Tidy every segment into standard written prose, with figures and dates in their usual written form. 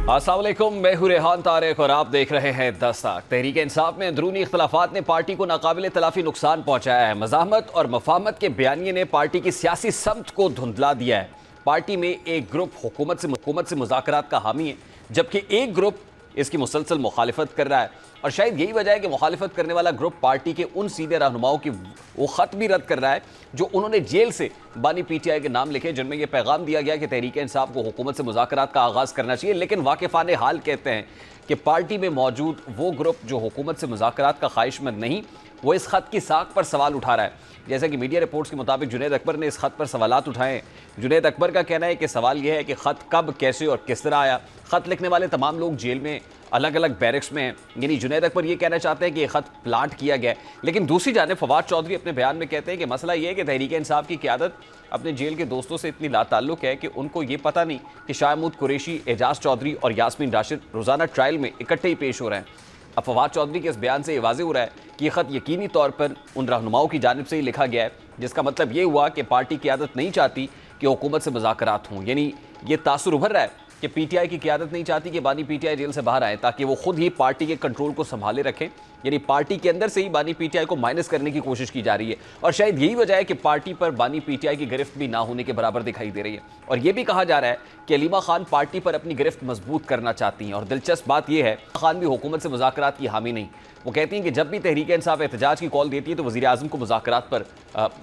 السلام علیکم، میں ہوں ریحان طارق اور آپ دیکھ رہے ہیں دستک۔ تحریک انصاف میں اندرونی اختلافات نے پارٹی کو ناقابل تلافی نقصان پہنچایا ہے۔ مزاحمت اور مفاہمت کے بیانیے نے پارٹی کی سیاسی سمت کو دھندلا دیا ہے۔ پارٹی میں ایک گروپ حکومت سے مذاکرات کا حامی ہے، جبکہ ایک گروپ اس کی مسلسل مخالفت کر رہا ہے، اور شاید یہی وجہ ہے کہ مخالفت کرنے والا گروپ پارٹی کے ان سیدھے رہنماؤں کی وہ خط بھی رد کر رہا ہے جو انہوں نے جیل سے بانی پی ٹی آئی کے نام لکھے، جن میں یہ پیغام دیا گیا کہ تحریک انصاف کو حکومت سے مذاکرات کا آغاز کرنا چاہیے۔ لیکن واقفان حال کہتے ہیں کہ پارٹی میں موجود وہ گروپ جو حکومت سے مذاکرات کا خواہش مند نہیں، وہ اس خط کی ساکھ پر سوال اٹھا رہا ہے۔ جیسا کہ میڈیا رپورٹس کے مطابق جنید اکبر نے اس خط پر سوالات اٹھائے ہیں۔ جنید اکبر کا کہنا ہے کہ سوال یہ ہے کہ خط کب، کیسے اور کس طرح آیا۔ خط لکھنے والے تمام لوگ جیل میں الگ الگ بیرکس میں ہیں، یعنی جنید اکبر یہ کہنا چاہتے ہیں کہ یہ خط پلانٹ کیا گیا ہے۔ لیکن دوسری جانب فواد چودھری اپنے بیان میں کہتے ہیں کہ مسئلہ یہ ہے کہ تحریک انصاف کی قیادت اپنے جیل کے دوستوں سے اتنی لا تعلق ہے کہ ان کو یہ پتہ نہیں کہ شاہ محمود قریشی، اعجاز چودھری اور یاسمین راشد روزانہ ٹرائل میں اکٹھے ہی پیش ہو رہے ہیں۔ اب فواد چودھری کے اس بیان سے یہ واضح ہو رہا ہے کہ یہ خط یقینی طور پر ان رہنماؤں کی جانب سے ہی لکھا گیا ہے، جس کا مطلب یہ ہوا کہ پارٹی قیادت نہیں چاہتی کہ حکومت سے مذاکرات ہوں۔ یعنی یہ تاثر ابھر رہا ہے کہ پی ٹی آئی کی قیادت نہیں چاہتی کہ بانی پی ٹی آئی جیل سے باہر آئے تاکہ وہ خود ہی پارٹی کے کنٹرول کو سنبھالے رکھیں، یعنی پارٹی کے اندر سے ہی بانی پی ٹی آئی کو مائنس کرنے کی کوشش کی جا رہی ہے، اور شاید یہی وجہ ہے کہ پارٹی پر بانی پی ٹی آئی کی گرفت بھی نہ ہونے کے برابر دکھائی دے رہی ہے۔ اور یہ بھی کہا جا رہا ہے کہ علیمہ خان پارٹی پر اپنی گرفت مضبوط کرنا چاہتی ہیں، اور دلچسپ بات یہ ہے خان بھی حکومت سے مذاکرات کی حامی نہیں۔ وہ کہتی ہیں کہ جب بھی تحریک انصاف احتجاج کی کال دیتی ہے تو وزیر اعظم کو مذاکرات پر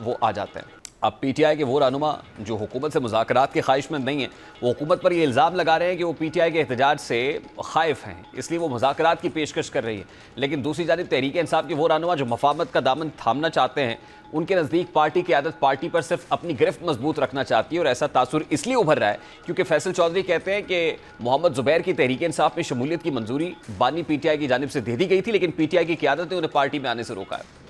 وہ آ جاتے ہیں۔ اب پی ٹی آئی کے وہ رہنما جو حکومت سے مذاکرات کے خواہش مند نہیں ہیں، وہ حکومت پر یہ الزام لگا رہے ہیں کہ وہ پی ٹی آئی کے احتجاج سے خائف ہیں، اس لیے وہ مذاکرات کی پیشکش کر رہی ہے۔ لیکن دوسری جانب تحریک انصاف کے وہ رہنما جو مفاہمت کا دامن تھامنا چاہتے ہیں، ان کے نزدیک پارٹی کی عادت پارٹی پر صرف اپنی گرفت مضبوط رکھنا چاہتی ہے، اور ایسا تاثر اس لیے ابھر رہا ہے کیونکہ فیصل چودھری کہتے ہیں کہ محمد زبیر کی تحریک انصاف میں شمولیت کی منظوری بانی پی ٹی آئی کی جانب سے دے دی گئی تھی، لیکن پی ٹی آئی کی قیادت نے انہیں پارٹی میں آنے سے روکا ہے۔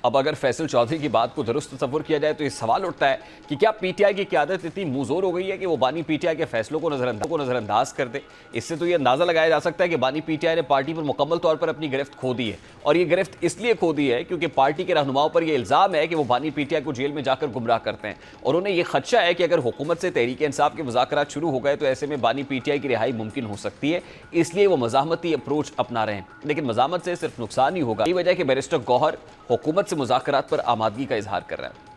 اب اگر فیصل چودھری کی بات کو درست تصور کیا جائے تو یہ سوال اٹھتا ہے کہ کیا پی ٹی آئی کی قیادت اتنی منہ زور ہو گئی ہے کہ وہ بانی پی ٹی آئی کے فیصلوں کو نظر انداز کر دے؟ اس سے تو یہ اندازہ لگایا جا سکتا ہے کہ بانی پی ٹی آئی نے پارٹی پر مکمل طور پر اپنی گرفت کھو دی ہے، اور یہ گرفت اس لیے کھو دی ہے کیونکہ پارٹی کے رہنماؤں پر یہ الزام ہے کہ وہ بانی پی ٹی آئی کو جیل میں جا کر گمراہ کرتے ہیں، اور انہیں یہ خدشہ ہے کہ اگر حکومت سے تحریک انصاف کے مذاکرات شروع ہو گئے تو ایسے میں بانی پی ٹی آئی کی رہائی ممکن ہو سکتی ہے، اس لیے وہ مزاحمتی اپروچ اپنا رہے ہیں۔ لیکن مزاحمت سے صرف نقصان ہی ہوگا۔ یہی وجہ ہے کہ بیرسٹر گوہر حکومت سے مذاکرات پر آمادگی کا اظہار کر رہا ہے۔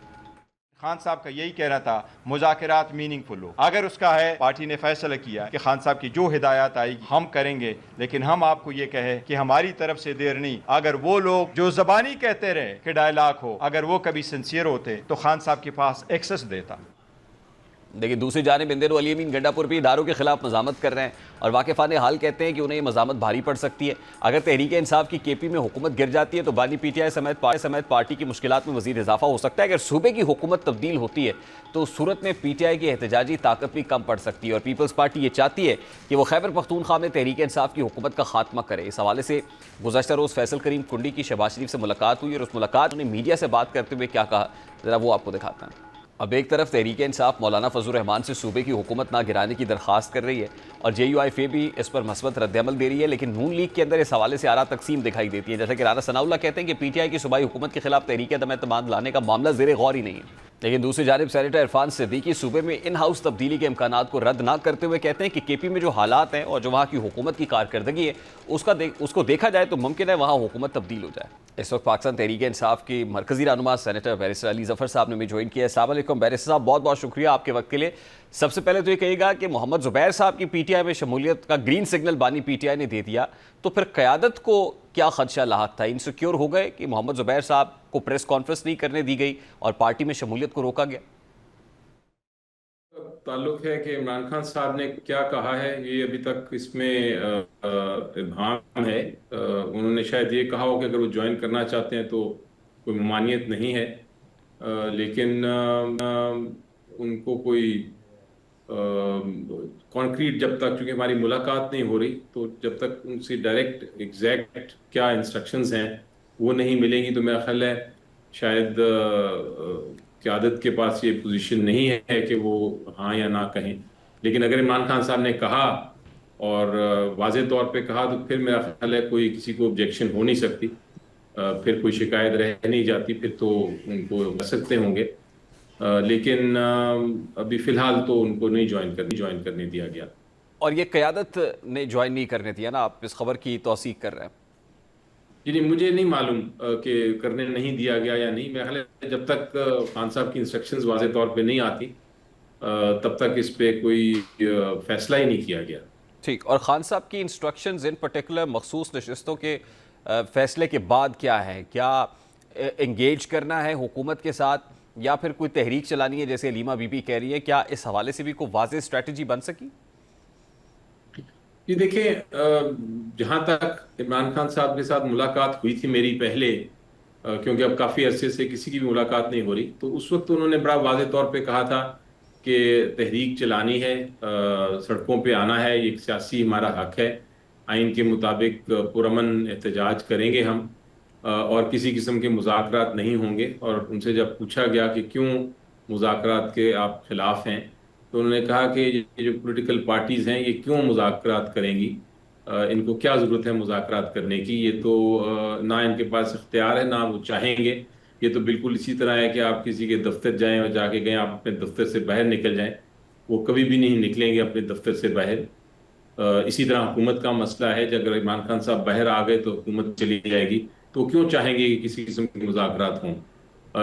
خان صاحب کا یہی کہنا تھا مذاکرات میننگ فل ہو، اگر اس کا ہے پارٹی نے فیصلہ کیا کہ خان صاحب کی جو ہدایات آئے گی ہم کریں گے، لیکن ہم آپ کو یہ کہے کہ ہماری طرف سے دیر نہیں۔ اگر وہ لوگ جو زبانی کہتے رہے کہ ڈائلاگ ہو، اگر وہ کبھی سنسیئر ہوتے تو خان صاحب کے پاس ایکسس دیتا۔ لیکن دوسری جانب ان دنوں علی امین گنڈا پور بھی اداروں کے خلاف مزاحمت کر رہے ہیں، اور واقفان حال کہتے ہیں کہ انہیں یہ مزاحمت بھاری پڑ سکتی ہے۔ اگر تحریک انصاف کی کے پی میں حکومت گر جاتی ہے تو بانی پی ٹی آئی سمیت پارٹی کی مشکلات میں مزید اضافہ ہو سکتا ہے۔ اگر صوبے کی حکومت تبدیل ہوتی ہے تو اس صورت میں پی ٹی آئی کی احتجاجی طاقت بھی کم پڑ سکتی ہے، اور پیپلز پارٹی یہ چاہتی ہے کہ وہ خیبر پختونخوا میں تحریک انصاف کی حکومت کا خاتمہ کرے۔ اس حوالے سے گزشتہ روز فیصل کریم کنڈی کی شہباز شریف سے ملاقات ہوئی، اور اس ملاقات میں میڈیا سے بات کرتے ہوئے کیا کہا، ذرا وہ آپ کو دکھاتا ہیں۔ اب ایک طرف تحریک انصاف مولانا فضل الرحمان سے صوبے کی حکومت نہ گرانے کی درخواست کر رہی ہے، اور جے یو آئی ایف اے بھی اس پر مثبت رد عمل دے رہی ہے، لیکن نون لیگ کے اندر اس حوالے سے آراء تقسیم دکھائی دیتی ہے۔ جیسا کہ رانا ثناء اللہ کہتے ہیں کہ پی ٹی آئی کی صوبائی حکومت کے خلاف تحریک عدم اعتماد لانے کا معاملہ زیر غور ہی نہیں ہے۔ لیکن دوسری جانب سینیٹر عرفان صدیقی صوبے میں ان ہاؤس تبدیلی کے امکانات کو رد نہ کرتے ہوئے کہتے ہیں کہ کے پی میں جو حالات ہیں اور جو وہاں کی حکومت کی کارکردگی ہے اس کو دیکھا جائے تو ممکن ہے وہاں حکومت تبدیل ہو جائے۔ اس وقت پاکستان تحریک انصاف کی مرکزی رہنما سینیٹر بیرسٹر علی ظفر صاحب نے بھی جوائن کیا ہے۔ السلام علیکم بیرسٹر صاحب، بہت بہت شکریہ آپ کے وقت کے لیے۔ سب سے پہلے تو یہ کہیے گا کہ محمد زبیر صاحب کی پی ٹی آئی میں شمولیت کا گرین سگنل بانی پی ٹی آئی نے دے دیا، تو پھر قیادت کو کیا خدشہ لاحق تھا؟ انسیکیور ہو گئے کہ محمد زبیر صاحب کو پریس کانفرنس نہیں کرنے دی گئی اور پارٹی میں شمولیت کو روکا گیا؟ تعلق ہے کہ عمران خان صاحب نے کیا کہا ہے یہ ابھی تک اس میں ابہام ہے۔ انہوں نے شاید یہ کہا ہو کہ اگر وہ جوائن کرنا چاہتے ہیں تو کوئی ممانعت نہیں ہے، لیکن ان کو کوئی کانکریٹ جب تک، چونکہ ہماری ملاقات نہیں ہو رہی، تو جب تک ان سے ڈائریکٹ ایگزیکٹ کیا انسٹرکشنز ہیں وہ نہیں ملیں گی تو میرا خیال ہے شاید قیادت کے پاس یہ پوزیشن نہیں ہے کہ وہ ہاں یا نہ کہیں۔ لیکن اگر عمران خان صاحب نے کہا اور واضح طور پہ کہا تو پھر میرا خیال ہے کوئی کسی کو آبجیکشن ہو نہیں سکتی، پھر کوئی شکایت رہ نہیں جاتی، پھر تو ان کو کر سکتے ہوں گے، لیکن ابھی فی الحال تو ان کو نہیں جوائن کرنے دیا گیا۔ اور یہ قیادت نے جوائن نہیں کرنے دیا نا، آپ اس خبر کی توثیق کر رہے ہیں؟ جی مجھے نہیں معلوم کہ کرنے نہیں دیا گیا یا نہیں. میرا خیال ہے جب تک خان صاحب کی انسٹرکشنز واضح طور پہ نہیں آتی تب تک اس پہ کوئی فیصلہ ہی نہیں کیا گیا. ٹھیک. اور خان صاحب کی انسٹرکشنز ان پرٹیکولر مخصوص نشستوں کے فیصلے کے بعد کیا ہے؟ کیا انگیج کرنا ہے حکومت کے ساتھ یا پھر کوئی تحریک چلانی ہے جیسے علیمہ بی بی کہہ رہی ہے؟ کیا اس حوالے سے بھی کوئی واضح اسٹریٹجی بن سکی؟ جی دیکھیں جہاں تک عمران خان صاحب کے ساتھ ملاقات ہوئی تھی میری پہلے، کیونکہ اب کافی عرصے سے کسی کی بھی ملاقات نہیں ہو رہی، تو اس وقت انہوں نے بڑا واضح طور پہ کہا تھا کہ تحریک چلانی ہے، سڑکوں پہ آنا ہے، یہ ایک سیاسی ہمارا حق ہے، آئین کے مطابق پرامن احتجاج کریں گے ہم، اور کسی قسم کے مذاکرات نہیں ہوں گے. اور ان سے جب پوچھا گیا کہ کیوں مذاکرات کے آپ خلاف ہیں تو انہوں نے کہا کہ یہ جو پولیٹیکل پارٹیز ہیں یہ کیوں مذاکرات کریں گی، ان کو کیا ضرورت ہے مذاکرات کرنے کی، یہ تو نہ ان کے پاس اختیار ہے نہ وہ چاہیں گے. یہ تو بالکل اسی طرح ہے کہ آپ کسی کے دفتر جائیں اور جا کے گئے آپ اپنے دفتر سے باہر نکل جائیں، وہ کبھی بھی نہیں نکلیں گے اپنے دفتر سے باہر. اسی طرح حکومت کا مسئلہ ہے کہ اگر عمران خان صاحب باہر آ گئے تو حکومت چلی جائے گی، تو کیوں چاہیں گے کہ کسی قسم کے مذاکرات ہوں.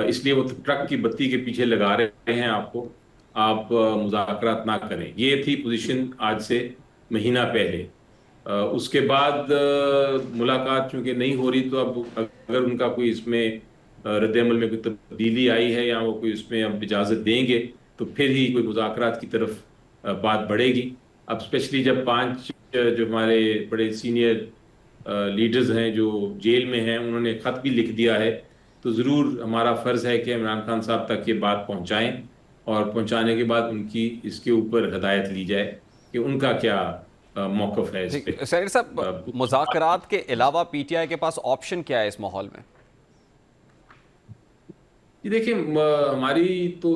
اس لیے وہ ٹرک کی بتی کے پیچھے لگا رہے ہیں آپ مذاکرات نہ کریں. یہ تھی پوزیشن آج سے مہینہ پہلے. اس کے بعد ملاقات چونکہ نہیں ہو رہی تو اب اگر ان کا کوئی اس میں رد عمل میں کوئی تبدیلی آئی ہے یا وہ کوئی اس میں اب اجازت دیں گے تو پھر ہی کوئی مذاکرات کی طرف بات بڑھے گی. اب اسپیشلی جب 5 جو ہمارے بڑے سینئر لیڈرز ہیں جو جیل میں ہیں انہوں نے خط بھی لکھ دیا ہے، تو ضرور ہمارا فرض ہے کہ عمران خان صاحب تک یہ بات پہنچائیں اور پہنچانے کے بعد ان کی اس کے اوپر ہدایت لی جائے کہ ان کا کیا موقف ہے اس پہ. سینیٹر صاحب، مذاکرات کے علاوہ پی ٹی آئی کے پاس آپشن کیا ہے اس ماحول میں؟ یہ دیکھیں ہماری تو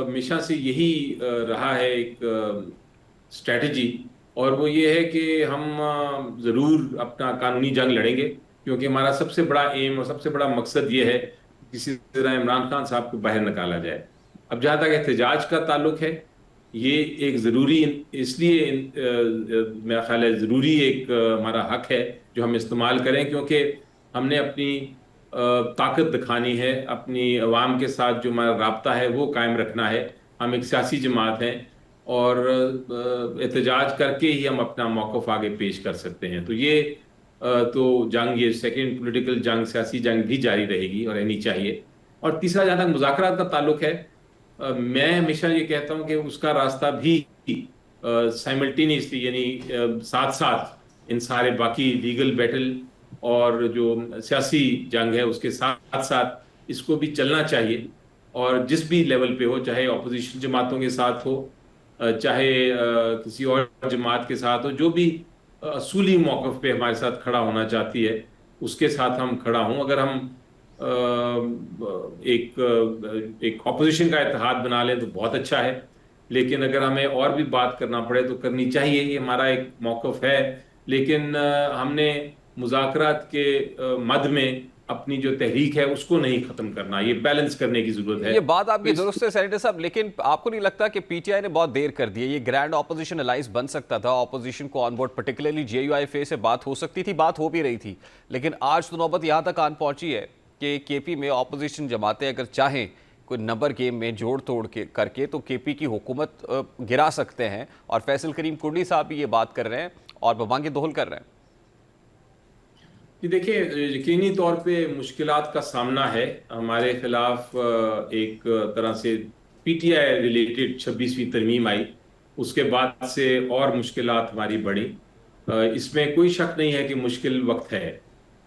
ہمیشہ سے یہی رہا ہے ایک اسٹریٹجی، اور وہ یہ ہے کہ ہم ضرور اپنا قانونی جنگ لڑیں گے، کیونکہ ہمارا سب سے بڑا ایم اور سب سے بڑا مقصد یہ ہے کہ کسی طرح عمران خان صاحب کو باہر نکالا جائے. اب جہاں تک احتجاج کا تعلق ہے، یہ ایک ضروری، اس لیے میرا خیال ہے ضروری ایک ہمارا حق ہے جو ہم استعمال کریں، کیونکہ ہم نے اپنی طاقت دکھانی ہے، اپنی عوام کے ساتھ جو ہمارا رابطہ ہے وہ قائم رکھنا ہے. ہم ایک سیاسی جماعت ہیں اور احتجاج کر کے ہی ہم اپنا موقف آگے پیش کر سکتے ہیں. تو یہ تو جنگ، یہ سیکنڈ پولیٹیکل جنگ، سیاسی جنگ بھی جاری رہے گی اور رہنی چاہیے. اور تیسرا جہاں تک مذاکرات کا تعلق ہے، میں ہمیشہ یہ کہتا ہوں کہ اس کا راستہ بھی سائملٹینیسلی، یعنی ساتھ ساتھ ان سارے باقی لیگل بیٹل اور جو سیاسی جنگ ہے اس کے ساتھ ساتھ اس کو بھی چلنا چاہیے. اور جس بھی لیول پہ ہو، چاہے اپوزیشن جماعتوں کے ساتھ ہو، چاہے کسی اور جماعت کے ساتھ ہو، جو بھی اصولی موقف پہ ہمارے ساتھ کھڑا ہونا چاہتی ہے اس کے ساتھ ہم کھڑا ہوں. اگر ہم ایک اپوزیشن کا اتحاد بنا لیں تو بہت اچھا ہے، لیکن اگر ہمیں اور بھی بات کرنا پڑے تو کرنی چاہیے، یہ ہمارا ایک موقف ہے. لیکن ہم نے مذاکرات کے مد میں اپنی جو تحریک ہے اس کو نہیں ختم کرنا، یہ بیلنس کرنے کی ضرورت ہے. یہ بات آپ کی درست ہے سینیٹر صاحب، لیکن آپ کو نہیں لگتا کہ پی ٹی آئی نے بہت دیر کر دی ہے؟ یہ گرینڈ اپوزیشن الائنس بن سکتا تھا، اپوزیشن کو on board, particularly J U I F اے سے بات ہو سکتی تھی، بات ہو بھی رہی تھی. لیکن آج تو نوبت یہاں تک آن پہنچی ہے کہ کے پی میں اپوزیشن جماعتیں اگر چاہیں کوئی نمبر گیم میں جوڑ توڑ کر کے تو کے پی کی حکومت گرا سکتے ہیں. اور فیصل کریم کرڈی صاحب بھی یہ بات کر رہے ہیں اور ببانگ دوہل کر رہے ہیں. یہ دیکھیں یقینی طور پہ مشکلات کا سامنا ہے. ہمارے خلاف ایک طرح سے پی ٹی آئی ریلیٹڈ 26ویں ترمیم آئی، اس کے بعد سے اور مشکلات ہماری بڑھی. اس میں کوئی شک نہیں ہے کہ مشکل وقت ہے،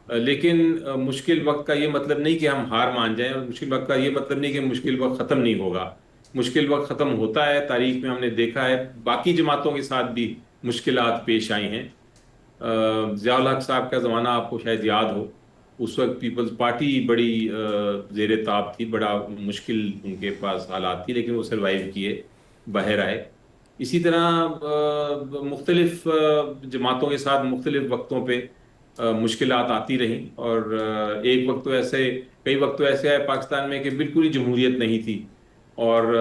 لیکن مشکل وقت کا یہ مطلب نہیں کہ ہم ہار مان جائیں، اور مشکل وقت کا یہ مطلب نہیں کہ مشکل وقت ختم نہیں ہوگا. مشکل وقت ختم ہوتا ہے، تاریخ میں ہم نے دیکھا ہے باقی جماعتوں کے ساتھ بھی مشکلات پیش آئی ہیں. ضیاء الحق صاحب کا زمانہ آپ کو شاید یاد ہو، اس وقت پیپلز پارٹی بڑی زیر تاب تھی، بڑا مشکل ان کے پاس حالات تھی، لیکن وہ سروائیو کیے، باہر آئے. اسی طرح مختلف جماعتوں کے ساتھ مختلف وقتوں پہ مشکلات آتی رہیں، اور ایک وقت تو ایسے، کئی وقت تو ایسے آئے پاکستان میں کہ بالکل ہی جمہوریت نہیں تھی اور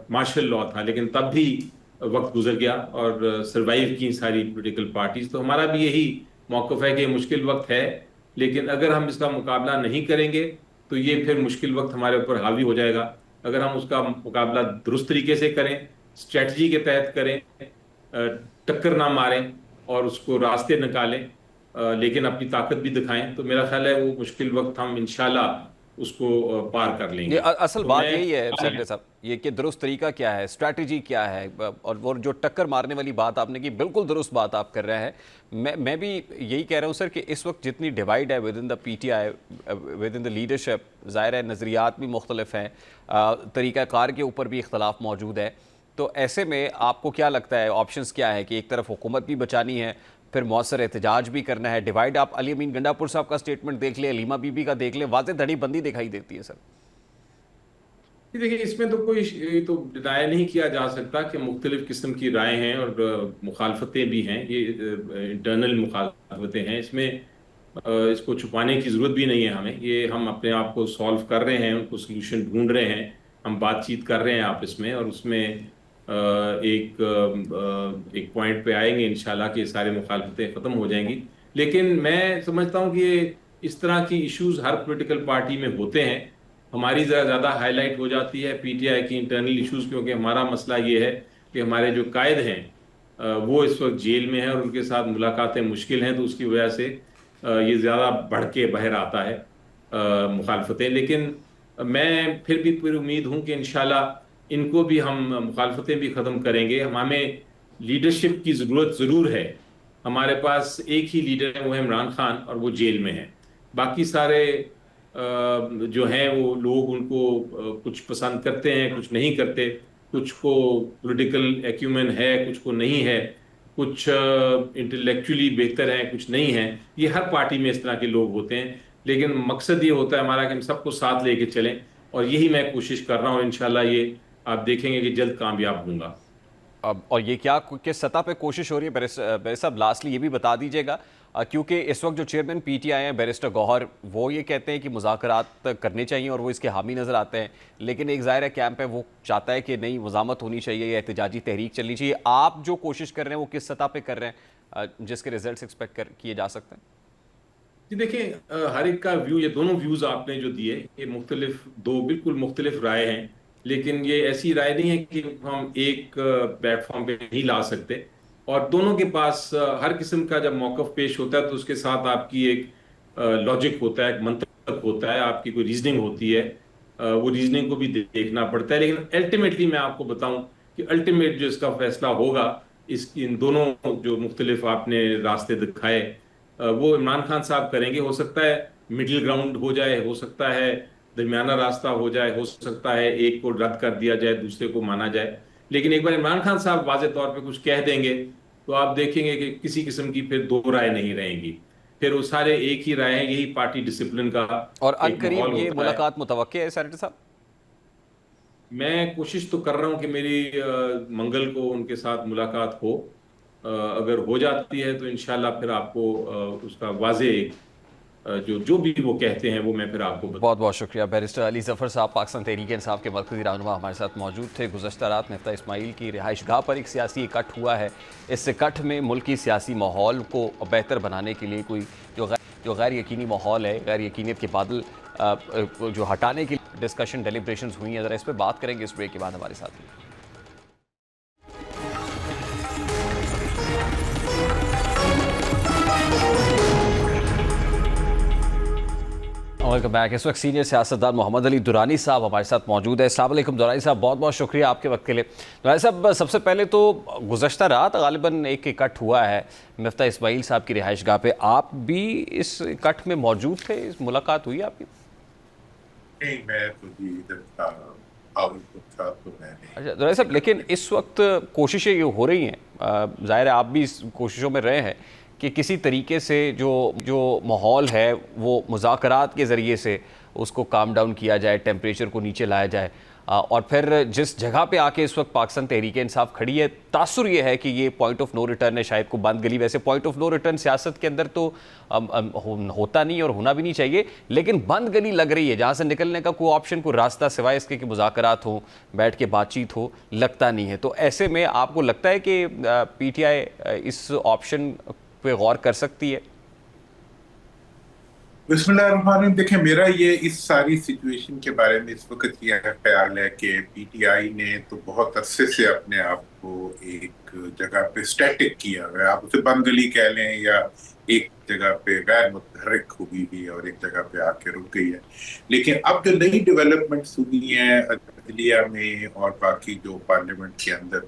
مارشل لاء تھا، لیکن تب بھی وقت گزر گیا اور سروائیو کی ساری پولیٹیکل پارٹیز. تو ہمارا بھی یہی موقف ہے کہ مشکل وقت ہے، لیکن اگر ہم اس کا مقابلہ نہیں کریں گے تو یہ پھر مشکل وقت ہمارے اوپر حاوی ہو جائے گا. اگر ہم اس کا مقابلہ درست طریقے سے کریں، اسٹریٹجی کے تحت کریں، ٹکر نہ ماریں اور اس کو راستے نکالیں، لیکن اپنی طاقت بھی دکھائیں، تو میرا خیال ہے وہ مشکل وقت ہم انشاءاللہ اس کو پار کر لیں گے. یہ اصل بات یہی ہے سینیٹر صاحب، یہ کہ درست طریقہ کیا ہے، اسٹریٹجی کیا ہے، اور وہ جو ٹکر مارنے والی بات آپ نے کی، بالکل درست بات آپ کر رہے ہیں. میں بھی یہی کہہ رہا ہوں سر کہ اس وقت جتنی ڈیوائیڈ ہے with in the P T I, with in the leadership, ظاہر ہے نظریات بھی مختلف ہیں، طریقہ کار کے اوپر بھی اختلاف موجود ہے. تو ایسے میں آپ کو کیا لگتا ہے آپشنز کیا ہے کہ ایک طرف حکومت بھی بچانی ہے، پھر مؤثر احتجاج بھی کرنا ہے؟ ڈیوائیڈ آپ علی امین گنڈا پور صاحب کا سٹیٹمنٹ دیکھ لیں، علیمہ بی بی کا دیکھ لیں، واضح دھڑی بندی دکھائی دیتی ہے سر. دیکھیں اس میں تو کوئی تو ڈینائی نہیں کیا جا سکتا کہ مختلف قسم کی رائے ہیں اور مخالفتیں بھی ہیں، یہ انٹرنل مخالفتیں ہیں. اس میں اس کو چھپانے کی ضرورت بھی نہیں ہے ہمیں، یہ ہم اپنے آپ کو سالو کر رہے ہیں، ان کو سلوشن ڈھونڈ رہے ہیں، ہم بات چیت کر رہے ہیں آپس میں، اور اس میں ایک پوائنٹ پہ آئیں گے انشاءاللہ کہ سارے مخالفتیں ختم ہو جائیں گی. لیکن میں سمجھتا ہوں کہ اس طرح کی ایشوز ہر پولیٹیکل پارٹی میں ہوتے ہیں. ہماری ذرا زیادہ ہائی لائٹ ہو جاتی ہے پی ٹی آئی کی انٹرنل ایشوز، کیونکہ ہمارا مسئلہ یہ ہے کہ ہمارے جو قائد ہیں وہ اس وقت جیل میں ہیں اور ان کے ساتھ ملاقاتیں مشکل ہیں، تو اس کی وجہ سے یہ زیادہ بڑھ کے باہر آتا ہے مخالفتیں. لیکن میں پھر بھی پوری امید ہوں کہ انشاءاللہ ان کو بھی ہم مخالفتیں بھی ختم کریں گے. ہمیں لیڈرشپ کی ضرورت ضرور ہے. ہمارے پاس ایک ہی لیڈر ہے، وہ ہے عمران خان، اور وہ جیل میں ہے. باقی سارے جو ہیں وہ لوگ ان کو کچھ پسند کرتے ہیں، کچھ نہیں کرتے، کچھ کو پولیٹیکل ایکیومن ہے، کچھ کو نہیں ہے، کچھ انٹلیکچولی بہتر ہیں، کچھ نہیں ہیں. یہ ہر پارٹی میں اس طرح کے لوگ ہوتے ہیں، لیکن مقصد یہ ہوتا ہے ہمارا کہ ہم سب کو ساتھ لے کے چلیں، اور یہی میں کوشش کر رہا ہوں. اور انشاءاللہ یہ آپ دیکھیں گے کہ جلد کامیاب ہوں گا. اور یہ کیا کس سطح پہ کوشش ہو رہی ہے بیرسٹر صاحب؟ لاسٹلی یہ بھی بتا دیجیے گا، کیونکہ اس وقت جو چیئرمین پی ٹی آئی ہیں بیرسٹر گوہر، وہ یہ کہتے ہیں کہ مذاکرات کرنے چاہیے اور وہ اس کے حامی نظر آتے ہیں، لیکن ایک ظاہر کیمپ ہے وہ چاہتا ہے کہ نہیں، مزاحمت ہونی چاہیے یا احتجاجی تحریک چلنی چاہیے. آپ جو کوشش کر رہے ہیں وہ کس سطح پہ کر رہے ہیں جس کے ریزلٹس ایکسپیکٹ کیے جا سکتے ہیں؟ جی دیکھیں، ہر ایک کا ویو، یہ دونوں ویوز آپ نے جو دیے، یہ مختلف، دو بالکل مختلف رائے ہیں، لیکن یہ ایسی رائے نہیں ہے کہ ہم ایک پلیٹ فارم پہ نہیں لا سکتے. اور دونوں کے پاس ہر قسم کا جب موقف پیش ہوتا ہے تو اس کے ساتھ آپ کی ایک لاجک ہوتا ہے، ایک منطق ہوتا ہے، آپ کی کوئی ریزننگ ہوتی ہے، وہ ریزننگ کو بھی دیکھنا پڑتا ہے. لیکن الٹیمیٹلی میں آپ کو بتاؤں کہ الٹیمیٹ جو اس کا فیصلہ ہوگا، ان دونوں جو مختلف آپ نے راستے دکھائے وہ عمران خان صاحب کریں گے. ہو سکتا ہے مڈل گراؤنڈ ہو جائے، ہو سکتا ہے درمیانہ راستہ ہو جائے، ہو سکتا ہے ایک کو رد کر دیا جائے، دوسرے کو مانا جائے. لیکن ایک بار عمران خان صاحب واضح طور پہ کچھ کہہ دیں گے تو آپ دیکھیں گے کہ کسی قسم کی پھر دو رائے نہیں رہیں گی، پھر وہ سارے ایک ہی رائے ہیں. یہی پارٹی ڈسپلن کا اور ایک عنقریب ماحول یہ ہوتا ہے. ملاقات متوقع ہے سینیٹر صاحب؟ میں کوشش تو کر رہا ہوں کہ میری منگل کو ان کے ساتھ ملاقات ہو. اگر ہو جاتی ہے تو انشاءاللہ پھر آپ کو اس کا واضح جو بھی وہ کہتے ہیں وہ میں پھر آپ کو بتاؤں. بہت بہت شکریہ. بیرسٹر علی ظفر صاحب پاکستان تحریک انصاف کے مرکزی رہنما ہمارے ساتھ موجود تھے. گزشتہ رات مفتہ اسماعیل کی رہائش گاہ پر ایک سیاسی اکٹھ ہوا ہے. اس اکٹھ میں ملکی سیاسی ماحول کو بہتر بنانے کے لیے کوئی جو غیر یقینی ماحول ہے، غیر یقینیت کے بادل جو ہٹانے کی ڈسکشن ڈیلیبریشنز ہوئی ہیں، ذرا اس پہ بات کریں گے اس بریک کے بعد. ہمارے ساتھ ویلکم بیک. اس وقت سینئر سیاستدان محمد علی درانی صاحب ہمارے ساتھ موجود ہے. السلام علیکم درانی صاحب، بہت بہت شکریہ آپ کے وقت کے لیے. درانی صاحب، سب سے پہلے تو گزشتہ رات غالباً ایک اکٹھ ہوا ہے مفتہ اسماعیل صاحب کی رہائش گاہ پہ، آپ بھی اس اکٹھ میں موجود تھے؟ اس ملاقات ہوئی آپ کی؟ نہیں، میں تو جی ادھر تھا، اچھا درانی صاحب، لیکن اس وقت کوششیں یہ ہو رہی ہیں، ظاہر ہے آپ بھی اس کوششوں میں رہے ہیں، کہ کسی طریقے سے جو ماحول ہے وہ مذاکرات کے ذریعے سے اس کو کام ڈاؤن کیا جائے، ٹیمپریچر کو نیچے لایا جائے. اور پھر جس جگہ پہ آ کے اس وقت پاکستان تحریک انصاف کھڑی ہے، تاثر یہ ہے کہ یہ پوائنٹ آف نو ریٹرن ہے شاید کو بند گلی. ویسے پوائنٹ آف نو ریٹرن سیاست کے اندر تو ہوتا نہیں اور ہونا بھی نہیں چاہیے، لیکن بند گلی لگ رہی ہے جہاں سے نکلنے کا کوئی آپشن، کوئی راستہ سوائے اس کے کہ مذاکرات ہوں، بیٹھ کے بات چیت ہو، لگتا نہیں ہے. تو ایسے میں آپ کو لگتا ہے کہ پی ٹی آئی اس آپشن پہ غور کر سکتی ہے؟ بسم اللہ الرحمن الرحیم. دیکھیں، میرا یہ اس ساری سچویشن کے بارے میں اس وقت یہ خیال ہے کہ پی ٹی آئی نے تو بہت عرصے سے اپنے آپ کو ایک جگہ پہ اسٹیٹک کیا ہے. آپ اسے بند گلی کہہ لیں یا ایک جگہ پہ غیر متحرک ہوئی بھی اور ایک جگہ پہ آ کے رک گئی ہے. لیکن اب جو نئی ڈیولپمنٹس ہوئی ہیں عدلیہ میں اور باقی جو پارلیمنٹ کے اندر،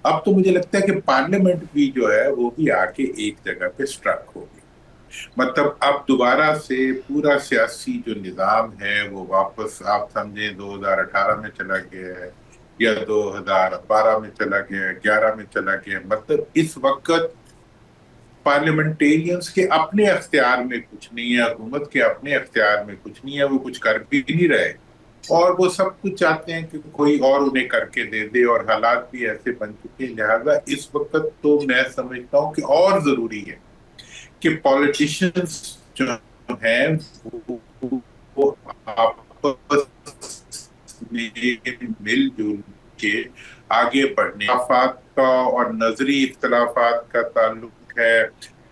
اب تو مجھے لگتا ہے کہ پارلیمنٹ بھی جو ہے وہ بھی آ کے ایک جگہ پہ اسٹرک ہوگی. مطلب اب دوبارہ سے پورا سیاسی جو نظام ہے وہ واپس آپ سمجھیں 2018 میں چلا گیا ہے یا 2012 میں چلا گیا ہے، 11 میں چلا گیا ہے. مطلب اس وقت پارلیمنٹیرینز کے اپنے اختیار میں کچھ نہیں ہے، حکومت کے اپنے اختیار میں کچھ نہیں ہے، وہ کچھ کر بھی نہیں رہے اور وہ سب کچھ چاہتے ہیں کہ کوئی اور انہیں کر کے دے دے، اور حالات بھی ایسے بن چکے ہیں. لہٰذا اس وقت تو میں سمجھتا ہوں کہ اور ضروری ہے کہ پالیٹیشنز جو ہیں وہ آپس میں مل جل کے آگے بڑھنے، اختلافات کا اور نظری اختلافات کا تعلق ہے.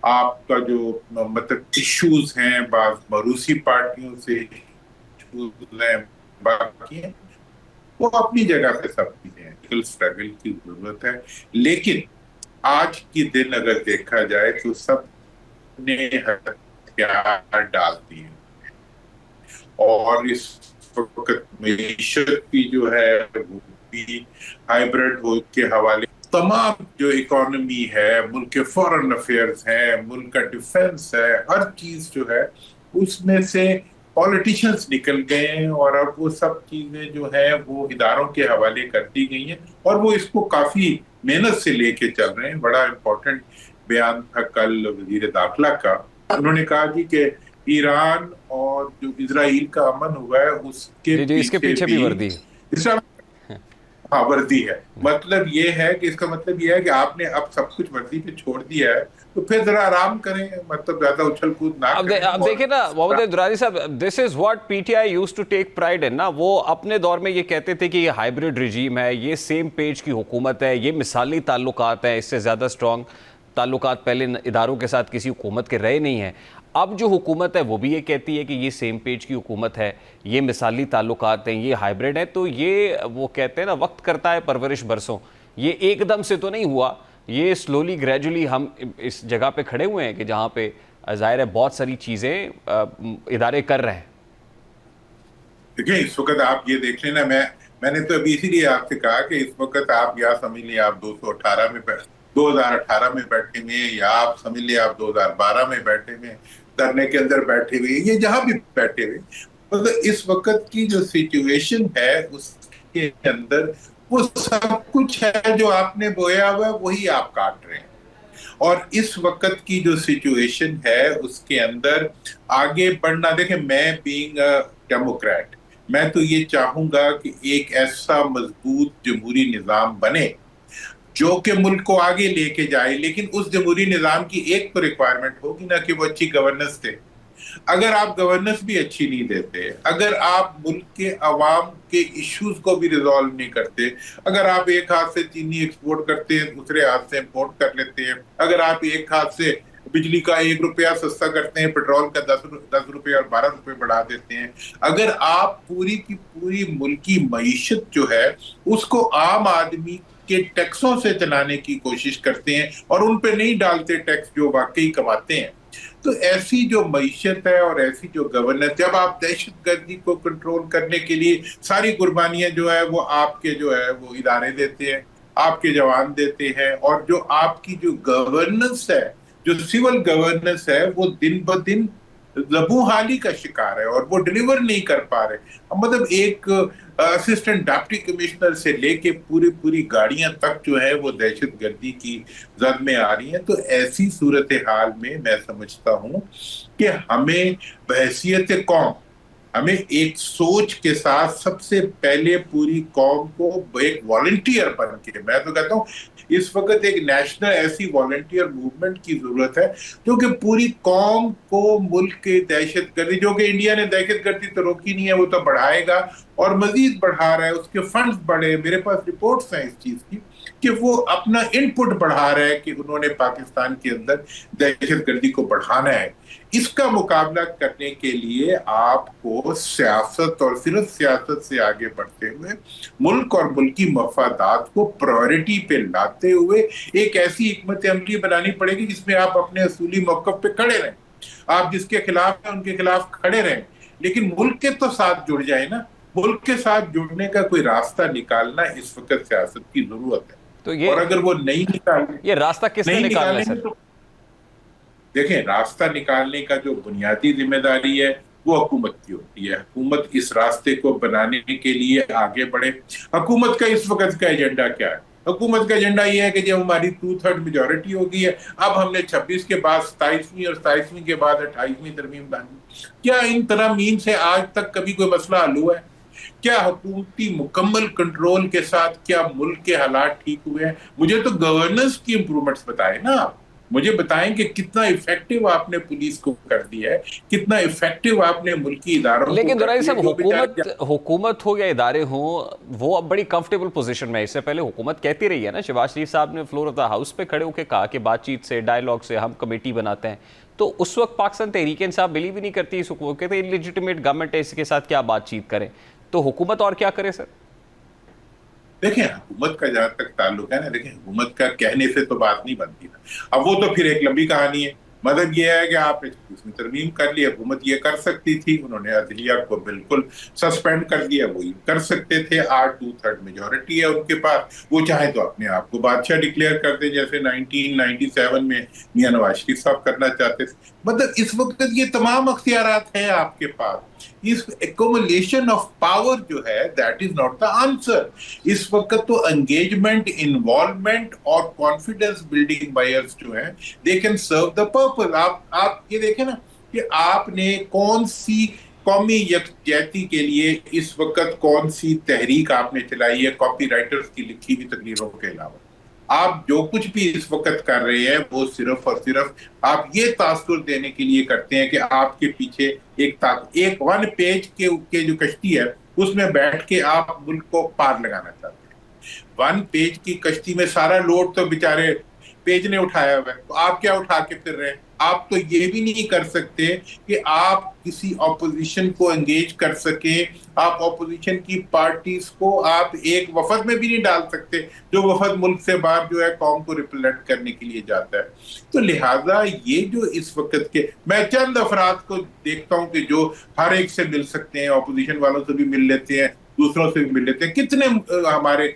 آپ کا جو مطلب ایشوز ہیں، بعض موروثی پارٹیوں سے ایشوز ہیں، باقی ہیں، وہ اپنی جگہ پہ سب چیزیں ہیں. اسٹرگل کی ضرورت ہے، لیکن آج کی دن اگر دیکھا جائے تو سب نے ہتھیار ڈال دیے اور اس وقت معیشت کی جو ہے وہ بھی ہائیبرڈ ہو کے حوالے، تمام جو اکانومی ہے، ملک کے فورن افیئرز ہیں، ملک کا ڈیفنس ہے، ہر چیز جو ہے اس میں سے پولیٹیشنز نکل گئے ہیں اور اب وہ سب چیزیں جو ہیں وہ اداروں کے حوالے کر دی گئی ہیں اور وہ اس کو کافی محنت سے لے کے چل رہے ہیں. بڑا امپورٹنٹ بیان تھا کل وزیر داخلہ کا. انہوں نے کہا جی کہ ایران اور جو اسرائیل کا امن ہوا ہے اس کے پیچھے بھی وردی ہاں وردی ہے. مطلب یہ ہے کہ اس کا مطلب یہ ہے کہ آپ نے اب سب کچھ وردی پہ چھوڑ دیا ہے تو پھر ذرا آرام کریں، مطلب زیادہ اچھل کود نہ کریں. اب دیکھیں نا محمد درانی صاحب، this is what P T I used to take pride in نا. وہ اپنے دور میں یہ کہتے تھے کہ یہ ہائیبرڈ رجیم ہے، یہ سیم پیج کی حکومت ہے، یہ مثالی تعلقات ہیں، اس سے زیادہ اسٹرانگ تعلقات پہلے اداروں کے ساتھ کسی حکومت کے رہے نہیں ہیں. اب جو حکومت ہے وہ بھی یہ کہتی ہے کہ یہ سیم پیج کی حکومت ہے، یہ مثالی تعلقات ہیں، یہ ہائیبرڈ ہے. تو یہ وہ کہتے ہیں نا وقت کرتا ہے پرورش برسوں. یہ ایک دم سے تو نہیں ہوا، یہ سلولی گریجولی ہم اس جگہ پہ کھڑے ہوئے ہیں کہ جہاں پہ ظاہر ہے بہت ساری چیزیں ادارے کر رہے ہیں. دیکھیں اس وقت آپ یہ دیکھ لیں نا، میں نے تو ابھی اسی لیے آپ سے کہا کہ اس وقت آپ یا سمجھ لیں آپ 2018 میں بیٹھے ہوئے یا آپ سمجھ لیں آپ 2012 میں بیٹھے ہوئے، دھرنے کے اندر بیٹھے ہوئے، یہ جہاں بھی بیٹھے ہوئے، مطلب اس وقت کی جو سچویشن ہے اس کے اندر وہ سب کچھ ہے جو آپ نے بویا ہوا ہے وہی آپ کاٹ رہے ہیں. اور اس وقت کی جو سچویشن ہے اس کے اندر آگے بڑھنا، دیکھیں میں بینگ اے ڈیموکریٹ، میں تو یہ چاہوں گا کہ ایک ایسا مضبوط جمہوری نظام بنے جو کہ ملک کو آگے لے کے جائے. لیکن اس جمہوری نظام کی ایک تو ریکوائرمنٹ ہوگی نا کہ وہ اچھی گورننس دے. اگر آپ گورننس بھی اچھی نہیں دیتے، اگر آپ ملک کے عوام کے ایشوز کو بھی ریزالو نہیں کرتے، اگر آپ ایک ہاتھ سے چینی ایکسپورٹ کرتے ہیں دوسرے ہاتھ سے امپورٹ کر لیتے ہیں، اگر آپ ایک ہاتھ سے بجلی کا 1 روپیہ سستا کرتے ہیں، پیٹرول کا 10 روپے اور 12 روپے بڑھا دیتے ہیں، اگر آپ پوری کی پوری ملکی معیشت جو ہے اس کو عام آدمی کے ٹیکسوں سے چلانے کی کوشش کرتے ہیں اور ان پہ نہیں ڈالتے ٹیکس جو واقعی کماتے ہیں، تو ایسی جو معیشت ہے اور ایسی جو گورننس، جب آپ دہشت گردی کو کنٹرول کرنے کے لیے ساری قربانیاں جو ہے وہ آپ کے جو ہے وہ ادارے دیتے ہیں، آپ کے جوان دیتے ہیں، اور جو آپ کی جو گورننس ہے، جو سول گورننس ہے، وہ دن بدن زبوں حالی کا شکار ہے اور وہ ڈیلیور نہیں کر پا رہے. مطلب ایک اسسٹنٹ ڈپٹی کمشنر سے لے کے پوری گاڑیاں تک جو ہے وہ دہشت گردی کی زد میں آ رہی ہیں. تو ایسی صورتحال میں میں سمجھتا ہوں کہ ہمیں بحیثیت قوم ہمیں ایک سوچ کے ساتھ سب سے پہلے پوری قوم کو ایک والنٹیئر بن کے، میں تو کہتا ہوں اس وقت ایک نیشنل ایسی والنٹیئر موومنٹ کی ضرورت ہے جو کہ پوری قوم کو ملک کے دہشت گردی، جو کہ انڈیا نے دہشت گردی تو روکی نہیں ہے، وہ تو بڑھائے گا اور مزید بڑھا رہا ہے، اس کے فنڈز بڑھے، میرے پاس رپورٹس ہیں اس چیز کی کہ وہ اپنا ان پٹ بڑھا رہا ہے کہ انہوں نے پاکستان کے اندر دہشت گردی کو بڑھانا ہے۔ اس کا مقابلہ کرنے کے لیے آپ کو سیاست اور صرف سیاست سے آگے بڑھتے ہوئے ملک اور ملکی مفادات کو پرائورٹی پہ لاتے ہوئے ایک ایسی حکمت عملی بنانی پڑے گی جس میں آپ اپنے اصولی موقف پہ کھڑے رہیں، آپ جس کے خلاف ہیں ان کے خلاف کھڑے رہیں، لیکن ملک کے تو ساتھ جڑ جائیں نا۔ ملک کے ساتھ جڑنے کا کوئی راستہ نکالنا اس وقت سیاست کی ضرورت ہے، تو اور اگر وہ نہیں یہ راستہ کس نے نکالنا ہے سر؟ تو دیکھیں، راستہ نکالنے کا جو بنیادی ذمہ داری ہے وہ حکومت کی ہوتی ہے۔ حکومت اس راستے کو بنانے کے لیے آگے بڑھے۔ حکومت کا اس وقت کا ایجنڈا کیا ہے؟ حکومت کا ایجنڈا یہ ہے کہ جب ہماری 2/3 میجورٹی ہو گئی ہے، اب ہم نے 26 کے بعد 27ویں اور 27ویں کے بعد 28ویں ترمیم لانی۔ کیا ان ترامیم سے آج تک کبھی کوئی مسئلہ حل ہوا ہے؟ کیا حکومتی مکمل کنٹرول کے ساتھ کیا ملک کے حالات ٹھیک ہوئے ہیں؟ مجھے تو گورننس کی امپرومنٹس بتائیں نا آپ، مجھے بتائیں کہ کتنا ایفیکٹو آپ نے پولیس کو کر دیا ہے، کتنا ایفیکٹو آپ نے ملکی اداروں کو لیکن دورانی صاحب، کر حکومت ہو یا ادارے ہوں، وہ اب بڑی کمفرٹیبل پوزیشن میں ہے۔ اس سے پہلے حکومت کہتی رہی ہے نا، شہباز شریف صاحب نے فلور آف دا ہاؤس پہ کھڑے ہو کے کہا کہ بات چیت سے، ڈائیلاگ سے ہم کمیٹی بناتے ہیں، تو اس وقت پاکستان تحریک انصاف بلیو ہی نہیں کرتی اس حکومت، کہتے ہیں لیجیٹیمیٹ گورنمنٹ ہے، اس کے ساتھ کیا بات چیت کریں، تو حکومت اور کیا کرے سر؟ دیکھیں، حکومت کا جہاں تک تعلق ہے نا، دیکھیں حکومت کا کہنے سے تو بات نہیں بنتی نا، اب وہ تو پھر ایک لمبی کہانی ہے۔ مطلب یہ ہے کہ آپ نے 26 میں ترمیم کر لی، حکومت یہ کر سکتی تھی، انہوں نے عدلیہ کو بالکل سسپینڈ کر دیا، وہ کر سکتے تھے، 2/3 میجورٹی ہے ان کے پاس، وہ چاہے تو اپنے آپ کو بادشاہ ڈکلیئر کر دے جیسے 1997 میں میاں نواز شریف صاحب کرنا چاہتے تھے۔ مطلب اس وقت یہ تمام اختیارات ہیں آپ کے پاس۔ اس ایکومولیشن آف پاور جو ہے that is not the answer. اس وقت تو انگیجمنٹ، انوالومنٹ اور کانفیڈنس بلڈنگ بائرز جو ہیں they can serve the purpose. آپ یہ دیکھیں نا کہ آپ نے کون سی قومی یکجہتی کے لیے اس وقت کون سی تحریک آپ نے چلائی ہے کاپی رائٹرز کی لکھی ہوئی تقریروں کے علاوہ۔ آپ جو کچھ بھی اس وقت کر رہے ہیں وہ صرف اور صرف آپ یہ تاثر دینے کے لیے کرتے ہیں کہ آپ کے پیچھے ایک 1 پیج کے جو کشتی ہے اس میں بیٹھ کے آپ ملک کو پار لگانا چاہتے ہیں۔ 1 پیج کی کشتی میں سارا لوڈ تو بیچارے پیج نے اٹھایا ہوا ہے، تو آپ کیا اٹھا کے پھر رہے ہیں؟ آپ تو یہ بھی نہیں کر سکتے کہ آپ کسی اپوزیشن کو انگیج کر سکیں، آپ اپوزیشن کی پارٹیز کو آپ ایک وفد میں بھی نہیں ڈال سکتے جو وفد ملک سے باہر جو ہے قوم کو ریپرزینٹ کرنے کے لیے جاتا ہے۔ تو لہٰذا یہ جو اس وقت کے، میں چند افراد کو دیکھتا ہوں کہ جو ہر ایک سے مل سکتے ہیں، اپوزیشن والوں سے بھی مل لیتے ہیں، دوسروں سے بھی مل لیتے ہیں، کتنے ہمارے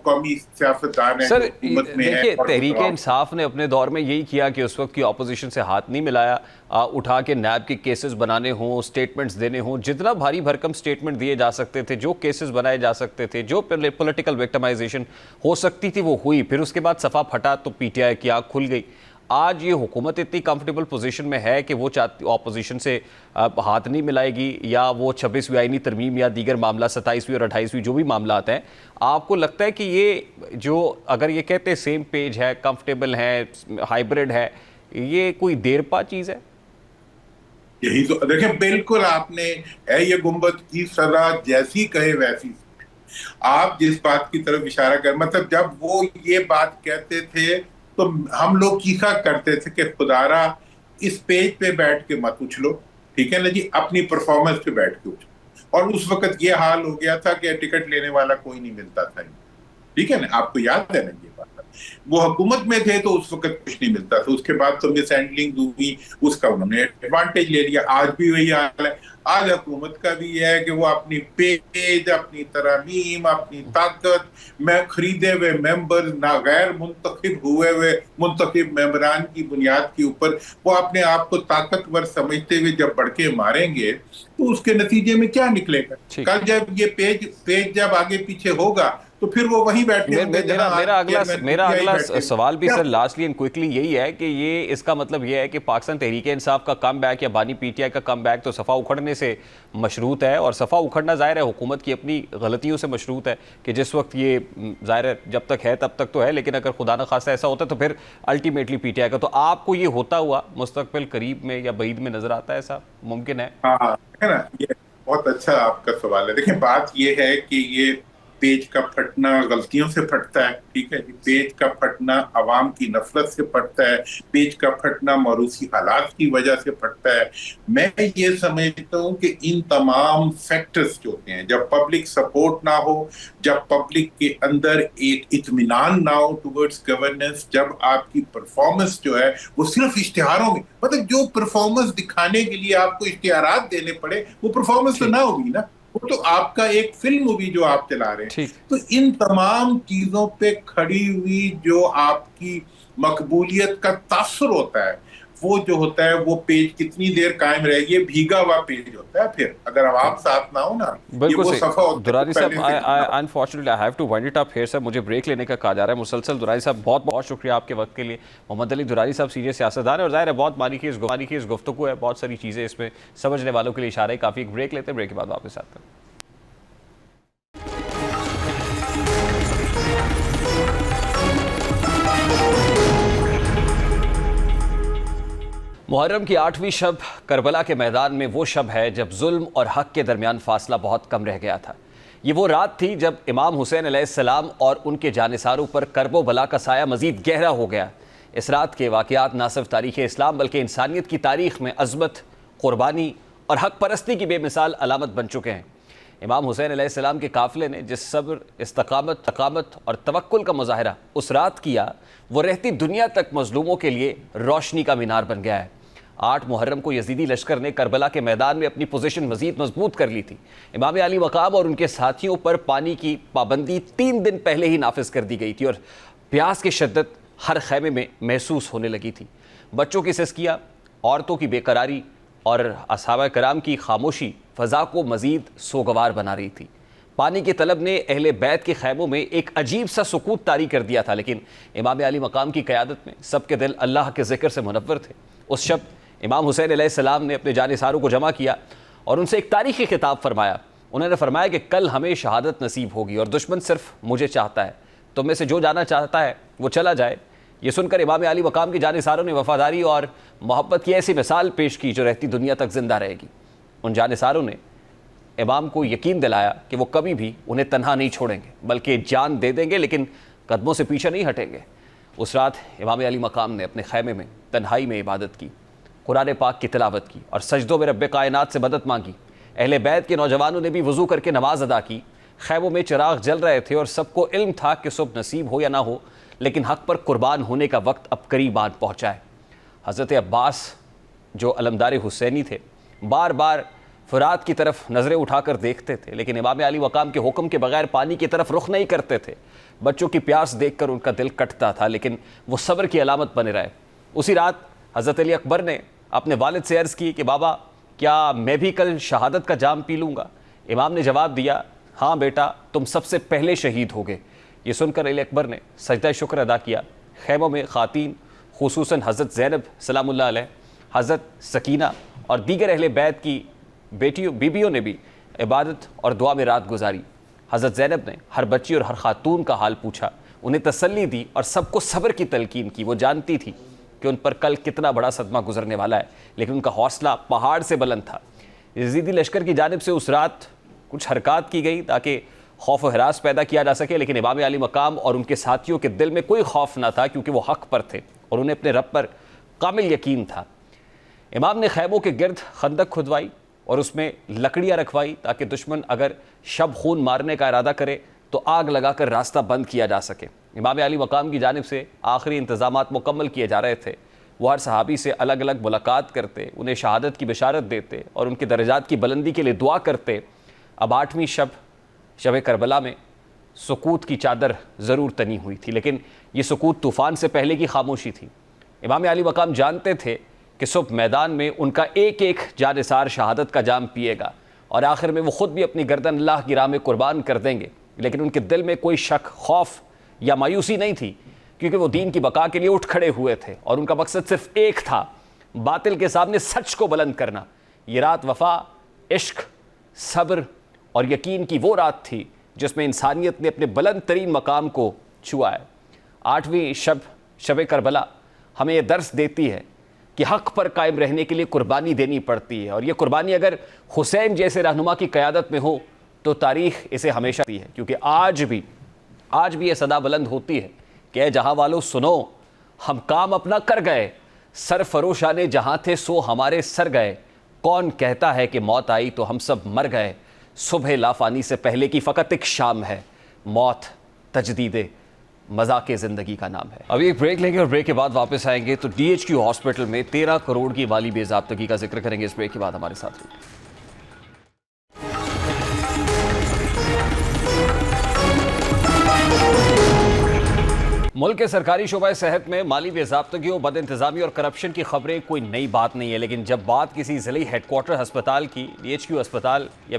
قومی سیاستدان ہیں سر حکومت میں ہیں۔ دیکھیے، تحریک انصاف نے اپنے دور میں یہی کیا کہ اس وقت کی اپوزیشن سے ہاتھ نہیں ملایا، اٹھا کے نیب کے کیسز بنانے ہوں، سٹیٹمنٹس دینے ہوں، جتنا بھاری بھرکم سٹیٹمنٹ دیے جا سکتے تھے، جو کیسز بنائے جا سکتے تھے، جو پولیٹیکل وکٹمائزیشن ہو سکتی تھی وہ ہوئی، پھر اس کے بعد صفحہ پھٹا تو پی ٹی آئی کی آنکھ کھل گئی۔ آج یہ حکومت اتنی کمفرٹیبل پوزیشن میں ہے کہ وہ چاہتی اپوزیشن سے ہاتھ نہیں ملائے گی، یا وہ 26ویں آئینی ترمیم یا دیگر معاملہ 27ویں اور 28ویں جو بھی معاملات ہیں، آپ کو لگتا ہے کہ یہ جو اگر یہ کہتے ہیں سیم پیج ہے، کمفرٹیبل ہے، ہائیبریڈ ہے، یہ کوئی دیر پا چیز ہے؟ یہی تو دیکھیں، بالکل آپ نے ہے یہ گنبد کی سزا جیسی کہے ویسی۔ آپ جس بات کی طرف اشارہ کر، مطلب جب وہ یہ بات کہتے تھے تو ہم لوگ چیخا کرتے تھے کہ خدا را اس پیج پہ بیٹھ کے مت اچھلو، ٹھیک ہے نا جی، اپنی پرفارمنس پہ بیٹھ کے اچھلو۔ اور اس وقت یہ حال ہو گیا تھا کہ ٹکٹ لینے والا کوئی نہیں ملتا تھا، ٹھیک ہے نا، آپ کو یاد ہے نا یہ بات۔ وہ حکومت میں تھے تو اس وقت کچھ نہیں ملتا تھا، اس کے بعد تو مس ہینڈلنگ ہوئی، اس کا انہوں نے ایڈوانٹیج لے لیا۔ آج بھی وہی حال ہے، آج حکومت کا بھی یہ ہے کہ وہ اپنی پیج، اپنی ترامیم، اپنی طاقت میں خریدے ہوئے ممبر، نہ غیر منتخب ہوئے منتخب ممبران کی بنیاد کے اوپر وہ اپنے آپ کو طاقتور سمجھتے ہوئے جب بڑکے ماریں گے تو اس کے نتیجے میں کیا نکلے گا؟ کل جب یہ پیج جب آگے پیچھے ہوگا تو پھر وہ وہیں بیٹھے ہوں گے۔ میرا اگلا سوال بھی سر لاسٹلی اینڈ کوئکلی یہی ہے کہ یہ اس کا مطلب یہ ہے کہ پاکستان تحریک انصاف کا کم بیک یا بانی پی ٹی آئی کا کم بیک تو صفحہ اکھڑنے اکھڑنے سے مشروط ہے، اور صفحہ اکھڑنا ظاہر ہے حکومت کی اپنی غلطیوں سے مشروط ہے کہ جس وقت یہ ظاہر ہے جب تک ہے تب تک تو ہے، لیکن اگر خدا نخواستہ ایسا ہوتا ہے تو پھر الٹیمیٹلی پی ٹی آئی کا. تو آپ کو یہ ہوتا ہوا مستقبل قریب میں یا بعید میں نظر آتا ہے؟ ایسا ممکن ہے؟ ہاں ہے نا، یہ بہت اچھا آپ کا سوال ہے. دیکھیں بات یہ ہے کہ یہ پیج کا پھٹنا غلطیوں سے پھٹتا ہے، ٹھیک ہے جی. پیج کا پھٹنا عوام کی نفرت سے پھٹتا ہے، پیج کا پھٹنا موروثی حالات کی وجہ سے پھٹتا ہے. میں یہ سمجھتا ہوں کہ ان تمام فیکٹرز جو ہیں، جب پبلک سپورٹ نہ ہو، جب پبلک کے اندر ایک اطمینان نہ ہو ٹورڈز گورننس، جب آپ کی پرفارمنس جو ہے وہ صرف اشتہاروں میں، مطلب جو پرفارمنس دکھانے کے لیے آپ کو اشتہارات دینے پڑے وہ پرفارمنس تو نہ ہوگی نا، وہ تو آپ کا ایک فلم مووی جو آپ چلا رہے ہیں. تو ان تمام چیزوں پہ کھڑی ہوئی جو آپ کی مقبولیت کا تاثر ہوتا ہے، وہ جو ہوتا ہے وہ پیج کتنی دیر قائم رہے گی. یہ بھیگا ہوا پیج ہوتا ہے، پھر اگر عوام ساتھ نہ ہو نا، یہ وہ صفحہ ہوتا ہے. درانی صاحب unfortunately I have to wind it up here sir, مجھے بریک لینے کا کہا جا رہا ہے مسلسل. درانی صاحب بہت بہت شکریہ آپ کے وقت کے لیے. محمد علی درانی صاحب سینئر سیاستدان ہے، اور ظاہر ہے بہت مانی کی اس گفتگو ہے، بہت ساری چیزیں اس میں سمجھنے والوں کے لیے اشارہ ہے کافی. ایک بریک لیتے ہیں، بریک کے بعد واپس آتے ہیں. محرم کی 8ویں شب کربلا کے میدان میں وہ شب ہے جب ظلم اور حق کے درمیان فاصلہ بہت کم رہ گیا تھا. یہ وہ رات تھی جب امام حسین علیہ السلام اور ان کے جانثاروں پر کرب و بلا کا سایہ مزید گہرا ہو گیا. اس رات کے واقعات نہ صرف تاریخ اسلام بلکہ انسانیت کی تاریخ میں عظمت، قربانی اور حق پرستی کی بے مثال علامت بن چکے ہیں. امام حسین علیہ السلام کے قافلے نے جس صبر، استقامت اور توکل کا مظاہرہ اس رات کیا، وہ رہتی دنیا تک مظلوموں کے لیے روشنی کا مینار بن گیا ہے. 8 محرم کو یزیدی لشکر نے کربلا کے میدان میں اپنی پوزیشن مزید مضبوط کر لی تھی. امام علی مقام اور ان کے ساتھیوں پر پانی کی پابندی 3 دن پہلے ہی نافذ کر دی گئی تھی، اور پیاس کی شدت ہر خیمے میں محسوس ہونے لگی تھی. بچوں کی سسکیاں، عورتوں کی بے قراری اور اصحابہ کرام کی خاموشی فضا کو مزید سوگوار بنا رہی تھی. پانی کی طلب نے اہل بیت کے خیموں میں ایک عجیب سا سکوت طاری کر دیا تھا، لیکن امام علی مقام کی قیادت میں سب کے دل اللہ کے ذکر سے منور تھے. اس شب امام حسین علیہ السلام نے اپنے جانثاروں کو جمع کیا اور ان سے ایک تاریخی خطاب فرمایا. انہوں نے فرمایا کہ کل ہمیں شہادت نصیب ہوگی اور دشمن صرف مجھے چاہتا ہے. تم میں سے جو جانا چاہتا ہے وہ چلا جائے. یہ سن کر امام علی مقام کے جانثاروں نے وفاداری اور محبت کی ایسی مثال پیش کی جو رہتی دنیا تک زندہ رہے گی. ان جانثاروں نے امام کو یقین دلایا کہ وہ کبھی بھی انہیں تنہا نہیں چھوڑیں گے بلکہ جان دے دیں گے، لیکن قدموں سے پیچھے نہیں ہٹیں گے. اس رات امام علی مقام نے اپنے خیمے میں تنہائی میں عبادت کی، قرآن پاک کی تلاوت کی اور سجدوں میں رب کائنات سے مدد مانگی. اہل بیت کے نوجوانوں نے بھی وضو کر کے نماز ادا کی. خیموں میں چراغ جل رہے تھے اور سب کو علم تھا کہ صبح نصیب ہو یا نہ ہو، لیکن حق پر قربان ہونے کا وقت اب قریب آن پہنچا ہے. حضرت عباس جو علمدار حسینی تھے بار بار فرات کی طرف نظریں اٹھا کر دیکھتے تھے، لیکن امام علی مقام کے حکم کے بغیر پانی کی طرف رخ نہیں کرتے تھے. بچوں کی پیاس دیکھ کر ان کا دل کٹتا تھا، لیکن وہ صبر کی علامت بنے رہے. اسی رات حضرت علی اکبر نے اپنے والد سے عرض کی کہ بابا کیا میں بھی کل شہادت کا جام پی لوں گا؟ امام نے جواب دیا، ہاں بیٹا، تم سب سے پہلے شہید ہوگے. یہ سن کر علی اکبر نے سجدہ شکر ادا کیا. خیموں میں خواتین خصوصاً حضرت زینب سلام اللہ علیہ، حضرت سکینہ اور دیگر اہل بیت کی بیبیوں نے بھی عبادت اور دعا میں رات گزاری. حضرت زینب نے ہر بچی اور ہر خاتون کا حال پوچھا، انہیں تسلی دی اور سب کو صبر کی تلقین کی. وہ جانتی تھی کہ ان پر کل کتنا بڑا صدمہ گزرنے والا ہے، لیکن ان کا حوصلہ پہاڑ سے بلند تھا. یزیدی لشکر کی جانب سے اس رات کچھ حرکات کی گئی تاکہ خوف و ہراس پیدا کیا جا سکے، لیکن امام علی مقام اور ان کے ساتھیوں کے دل میں کوئی خوف نہ تھا، کیونکہ وہ حق پر تھے اور انہیں اپنے رب پر کامل یقین تھا. امام نے خیموں کے گرد خندق کھدوائی اور اس میں لکڑیاں رکھوائی تاکہ دشمن اگر شب خون مارنے کا ارادہ کرے تو آگ لگا کر راستہ بند کیا جا سکے. امام علی مقام کی جانب سے آخری انتظامات مکمل کیے جا رہے تھے. وہ ہر صحابی سے الگ الگ ملاقات کرتے، انہیں شہادت کی بشارت دیتے اور ان کے درجات کی بلندی کے لیے دعا کرتے. اب 8ویں شب کربلا میں سکوت کی چادر ضرور تنی ہوئی تھی، لیکن یہ سکوت طوفان سے پہلے کی خاموشی تھی. امام علی مقام جانتے تھے کہ صبح میدان میں ان کا ایک ایک جانثار شہادت کا جام پیے گا اور آخر میں وہ خود بھی اپنی گردن اللہ کی راہ میں قربان کر دیں گے. لیکن ان کے دل میں کوئی شک، خوف یا مایوسی نہیں تھی، کیونکہ وہ دین کی بقا کے لیے اٹھ کھڑے ہوئے تھے اور ان کا مقصد صرف ایک تھا، باطل کے سامنے سچ کو بلند کرنا. یہ رات وفا، عشق، صبر اور یقین کی وہ رات تھی جس میں انسانیت نے اپنے بلند ترین مقام کو چھوا ہے۔ 8ویں شب کربلا ہمیں یہ درس دیتی ہے کہ حق پر قائم رہنے کے لیے قربانی دینی پڑتی ہے، اور یہ قربانی اگر حسین جیسے رہنما کی قیادت میں ہو تو تاریخ اسے ہمیشہ دی ہے، کیونکہ آج بھی یہ صدا بلند ہوتی ہے کہ اے جہاں والو سنو، ہم کام اپنا کر گئے، سر فروشانے جہاں تھے سو ہمارے سر گئے، کون کہتا ہے کہ موت آئی تو ہم سب مر گئے، صبح لافانی سے پہلے کی فقط ایک شام ہے، موت تجدید مذاق زندگی کا نام ہے۔ ابھی ایک بریک لیں گے اور بریک کے بعد واپس آئیں گے تو DHQ ہاسپٹل میں 13 کروڑ کی مالی بے ضابطگی کا ذکر کریں گے۔ اس بریک کے بعد ہمارے ساتھ رہیے۔ ملک کے سرکاری شعبہ صحت میں مالی بے ضابطگیوں، بد انتظامی اور کرپشن کی خبریں کوئی نئی بات نہیں ہے، لیکن جب بات کسی ضلعی ہیڈ کوارٹر ہسپتال کی، DHQ ہسپتال یا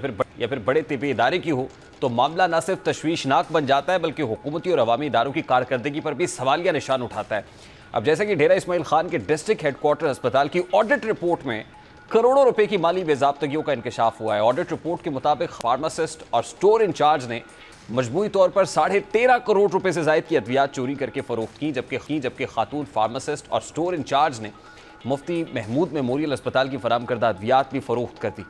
پھر بڑے طبی ادارے کی ہو تو معاملہ نہ صرف تشویشناک بن جاتا ہے بلکہ حکومتی اور عوامی اداروں کی کارکردگی پر بھی سوالیہ نشان اٹھاتا ہے۔ اب جیسے کہ ڈیرہ اسماعیل خان کے ڈسٹرکٹ ہیڈ کوارٹر ہسپتال کی آڈٹ رپورٹ میں کروڑوں روپے کی مالی بے ضابطگیوں کا انکشاف ہوا ہے۔ آڈٹ رپورٹ کے مطابق فارماسسٹ اور سٹور انچارج نے مجموعی طور پر 13.5 کروڑ روپے سے زائد کی ادویات چوری کر کے فروخت کی، جبکہ خاتون فارماسسٹ اور سٹور انچارج نے مفتی محمود میموریل اسپتال کی فراہم کردہ ادویات بھی فروخت کر دی۔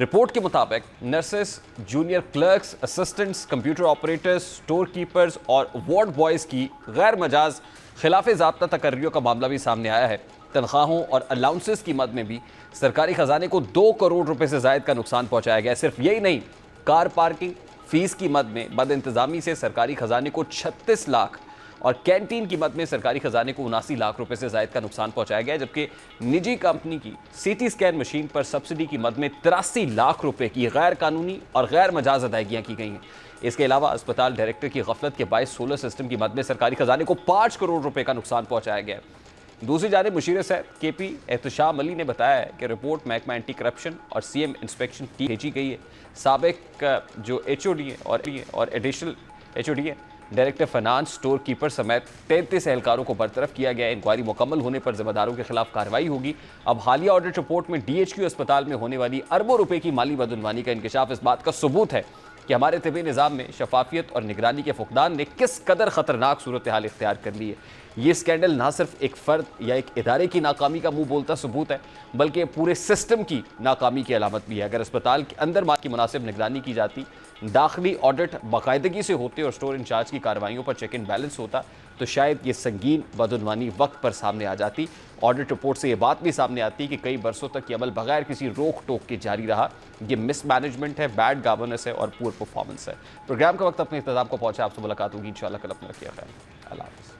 رپورٹ کے مطابق nurses, junior clerks, assistants, computer operators, store keepers اور وارڈ بوائز کی غیر مجاز خلاف ضابطہ تقرریوں کا معاملہ بھی سامنے آیا ہے۔ تنخواہوں اور الاؤنسز کی مد میں بھی سرکاری خزانے کو 2 کروڑ روپے سے زائد کا نقصان پہنچایا گیا۔ صرف یہی نہیں، کار پارکنگ فیس کی مد میں بد انتظامی سے سرکاری خزانے کو 36 لاکھ اور کینٹین کی مد میں سرکاری خزانے کو 79 لاکھ روپے سے زائد کا نقصان پہنچایا گیا، جبکہ نجی کمپنی کی CT اسکین مشین پر سبسڈی کی مد میں 83 لاکھ روپے کی غیر قانونی اور غیر مجاز ادائیگیاں کی گئی ہیں۔ اس کے علاوہ اسپتال ڈائریکٹر کی غفلت کے باعث سولر سسٹم کی مد میں سرکاری خزانے کو 5 کروڑ روپے کا نقصان پہنچایا گیا ہے۔ دوسری جانب مشیر صحت KP احتشام علی نے بتایا ہے کہ رپورٹ محکمہ اینٹی کرپشن اور CM انسپیکشن ٹیم بھیجی گئی ہے۔ سابق جو HOD ہیں اور ایڈیشنل HOD ہیں، ڈائریکٹر فنانس، سٹور کیپر سمیت 33 اہلکاروں کو برطرف کیا گیا ہے۔ انکوائری مکمل ہونے پر ذمہ داروں کے خلاف کارروائی ہوگی۔ اب حالیہ آڈٹ رپورٹ میں DHQ اسپتال میں ہونے والی اربوں روپے کی مالی بدعنوانی کا انکشاف اس بات کا ثبوت ہے کہ ہمارے طبی نظام میں شفافیت اور نگرانی کے فقدان نے کس قدر خطرناک صورتحال اختیار کر لی ہے۔ یہ اسکینڈل نہ صرف ایک فرد یا ایک ادارے کی ناکامی کا منہ بولتا ثبوت ہے بلکہ پورے سسٹم کی ناکامی کی علامت بھی ہے۔ اگر اسپتال کے اندر مال کی مناسب نگرانی کی جاتی، داخلی آڈٹ باقاعدگی سے ہوتے اور سٹور انچارج کی کارروائیوں پر چیک اینڈ بیلنس ہوتا تو شاید یہ سنگین بدعنوانی وقت پر سامنے آ جاتی۔ آڈٹ رپورٹ سے یہ بات بھی سامنے آتی کہ کئی برسوں تک یہ عمل بغیر کسی روک ٹوک کے جاری رہا۔ یہ مس مینجمنٹ ہے، بیڈ گورننس ہے اور پور پرفارمنس ہے۔ پروگرام کا وقت اپنے اختتام کو پہنچا۔ آپ سے ملاقات ہوگی انشاءاللہ کل۔ اپنا رکھیے خیال۔ اللہ حافظ۔